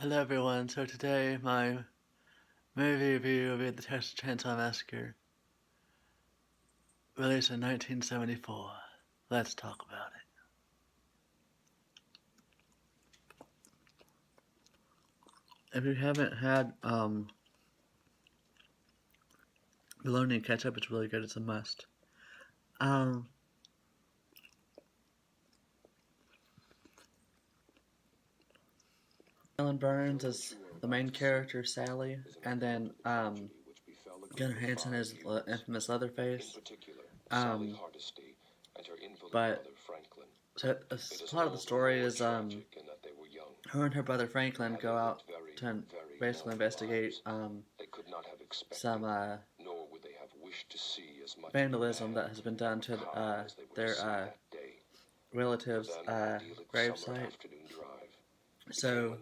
Hello everyone, so today my movie review will be The Texas Chainsaw Massacre, released in 1974. Let's talk about it. If you haven't had bologna and ketchup, it's really good, it's a must. Um, Ellen Burns is the main character, Sally, and then Gunnar Hansen is the infamous Leatherface. Um, but so a part of the story is her and her brother Franklin go out to basically investigate some vandalism that has been done to their relatives' gravesite. So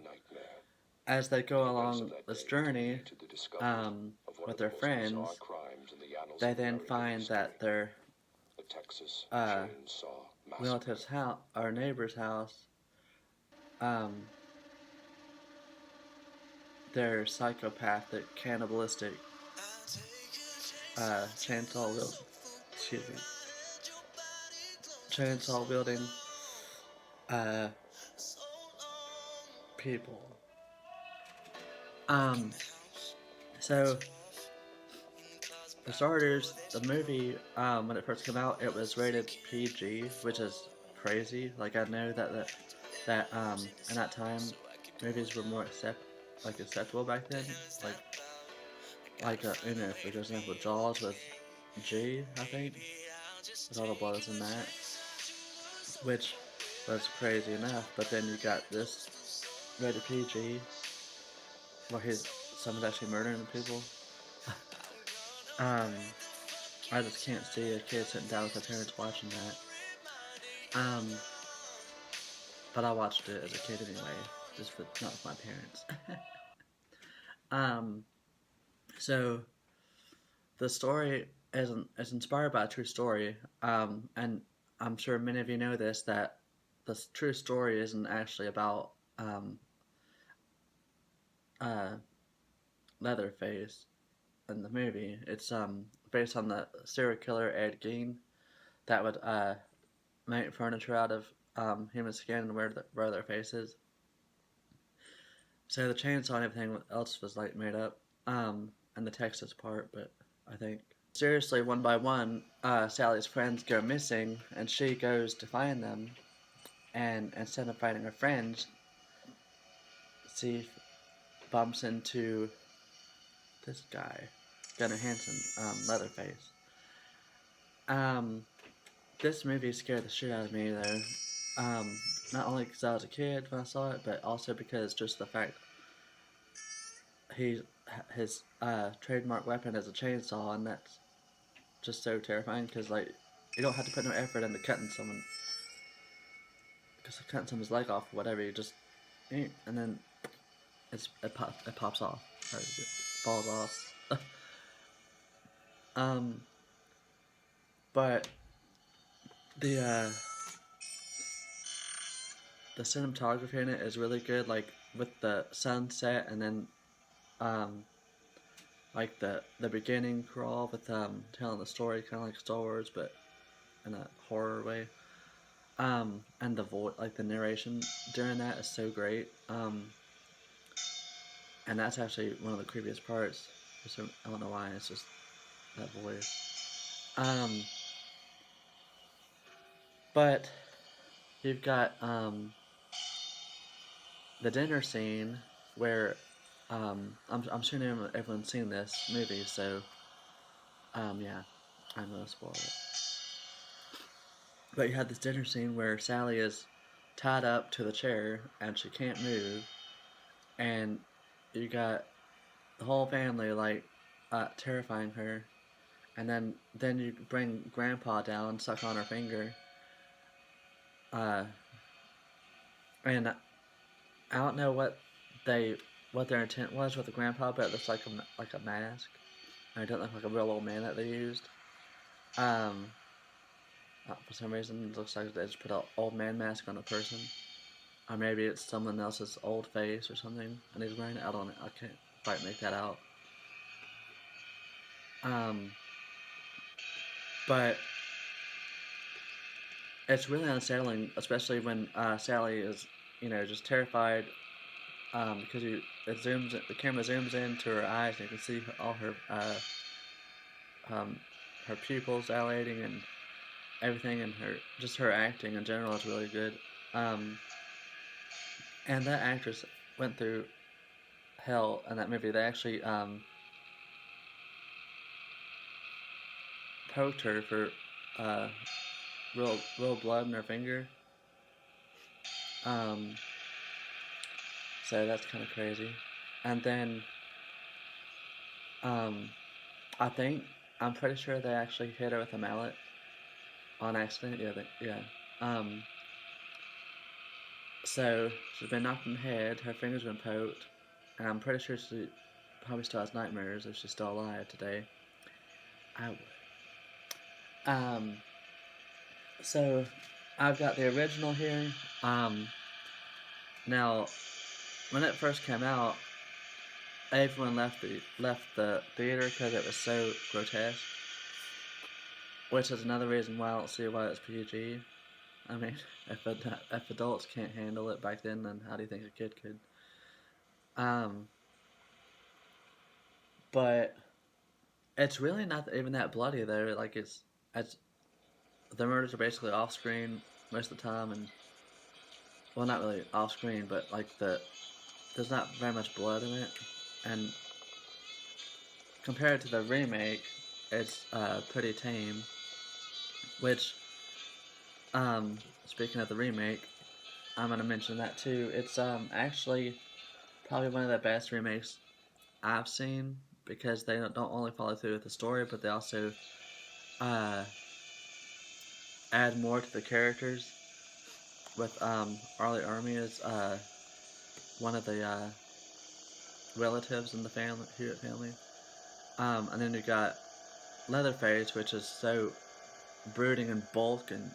as they go along this journey with their friends, they then find that their uh, relative's house, our neighbor's house, um, they're psychopathic, cannibalistic, chainsaw wield, excuse me, chainsaw wielding, uh, people. Um, so for starters, the movie, when it first came out, it was rated PG, which is crazy. Like I know that in that time, movies were more acceptable back then. For example, Jaws was G, I think, with all the blood was in that, which was crazy enough. But then you got this rated PG, where someone's actually murdering people. um, I just can't see a kid sitting down with their parents watching that. But I watched it as a kid anyway, not with my parents. um, so the story is inspired by a true story, and I'm sure many of you know this, that the true story isn't actually about uh, Leatherface in the movie. It's based on the serial killer Ed Gein that would make furniture out of human skin and wear their faces. So the chainsaw and everything else was like made up, and the Texas part, but I think seriously, one by one, Sally's friends go missing, and she goes to find them. And instead of finding her friends, she bumps into this guy, Gunnar Hansen, Leatherface. Um, this movie scared the shit out of me though. Not only because I was a kid when I saw it, but also because just the fact his trademark weapon is a chainsaw, and that's just so terrifying because like you don't have to put no effort into cutting someone's leg off or whatever. You just and then it pops off or it falls off. um, but the uh, the cinematography in it is really good, like with the sunset and then um, like the beginning crawl with telling the story, kind of like Star Wars, but in a horror way. And the narration during that is so great. And that's actually one of the creepiest parts. I don't know why, it's just that voice. But you've got the dinner scene where I'm sure everyone's seen this movie, so yeah, I'm gonna spoil it. But you had this dinner scene where Sally is tied up to the chair and she can't move, and you got the whole family like terrifying her, and then you bring Grandpa down, suck on her finger, uh, and I don't know what their intent was with the Grandpa, but it looks like a mask. And it doesn't look like a real old man that they used. For some reason, it looks like they just put an old man mask on a person. or maybe it's someone else's old face or something, and he's wearing it. I don't know. I can't quite make that out. Um, but it's really unsettling, especially when Sally is, just terrified. Because the camera zooms into her eyes, and you can see all um, her pupils dilating and everything, and her acting in general is really good. Um, and that actress went through hell in that movie. They actually poked her for uh, real blood in her finger. Um, so that's kind of crazy. And then um, I think I'm pretty sure they actually hit her with a mallet on accident. Yeah. Um, so she's been knocked in the head. Her finger's been poked, and I'm pretty sure she probably still has nightmares if she's still alive today. I would. Um, so I've got the original here. Now when it first came out, everyone left the theater because it was so grotesque. Which is another reason why I don't see why it's PG. I mean, if adults can't handle it back then how do you think a kid could? Um, but it's really not even that bloody though. Like it's the murders are basically off screen most of the time, and well, not really off screen, but like there's not very much blood in it, and compared to the remake, it's pretty tame. Which, speaking of the remake, I'm gonna mention that too. It's actually probably one of the best remakes I've seen because they don't only follow through with the story, but they also uh, add more to the characters. With Arlie Ermy as one of the relatives in the family, Hewitt family, and then you got Leatherface, which is so brooding and bulk and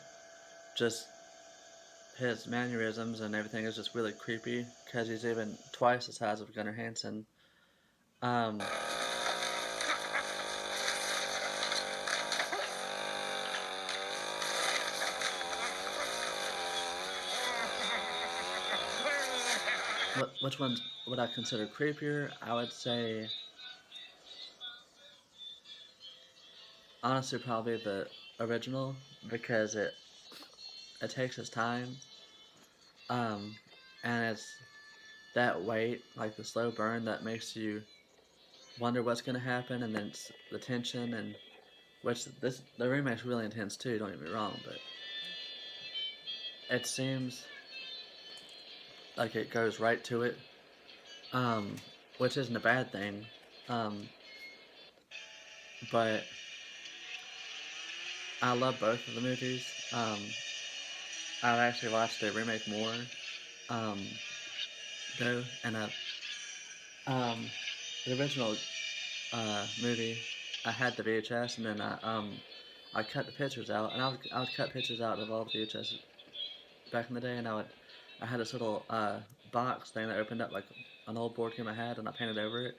just his mannerisms and everything is just really creepy because he's even twice the size of Gunnar Hansen. Um, which ones would I consider creepier? I would say, honestly, probably the original because it takes its time, um, and it's that wait, like the slow burn, that makes you wonder what's gonna happen, and then it's the tension and which the remake's really intense too. Don't get me wrong, but it seems like it goes right to it, um, which isn't a bad thing, um, but I love both of the movies. I've actually watched the remake more, um, though, and um, the original movie, I had the VHS, and then I cut the pictures out, and I would cut pictures out of all the VHS back in the day, and I had this little box thing that opened up like an old board game I had, and I painted over it,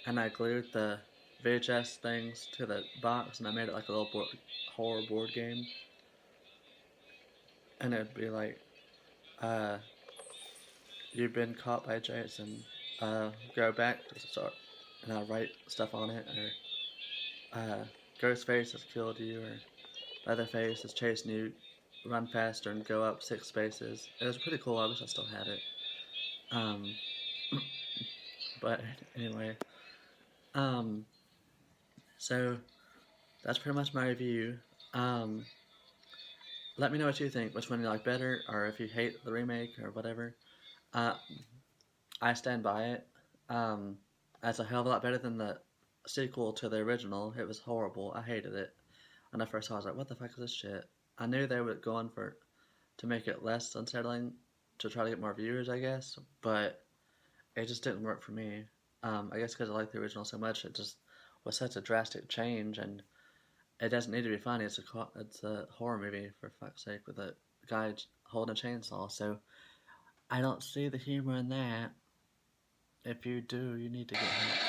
and I glued the VHS things to the box, and I made it like a little horror board game, and it'd be like, uh, "You've been caught by Jason. Go back to the start," and I write stuff on it, or Ghostface has killed you, or Leatherface is chasing you. Run faster and go up 6 spaces. It was pretty cool. I wish I still had it. Um, but anyway, um, so that's pretty much my review. Um, let me know what you think. Which one you like better, or if you hate the remake or whatever. Uh, I stand by it. Um, that's a hell of a lot better than the sequel to the original. It was horrible. I hated it. When I first saw it, I was like, "What the fuck is this shit?" I knew they were going for to make it less unsettling to try to get more viewers, I guess, but it just didn't work for me. I guess because I liked the original so much, it just was such a drastic change, and it doesn't need to be funny. It's a horror movie for fuck's sake with a guy holding a chainsaw. So I don't see the humor in that. If you do, you need to get help.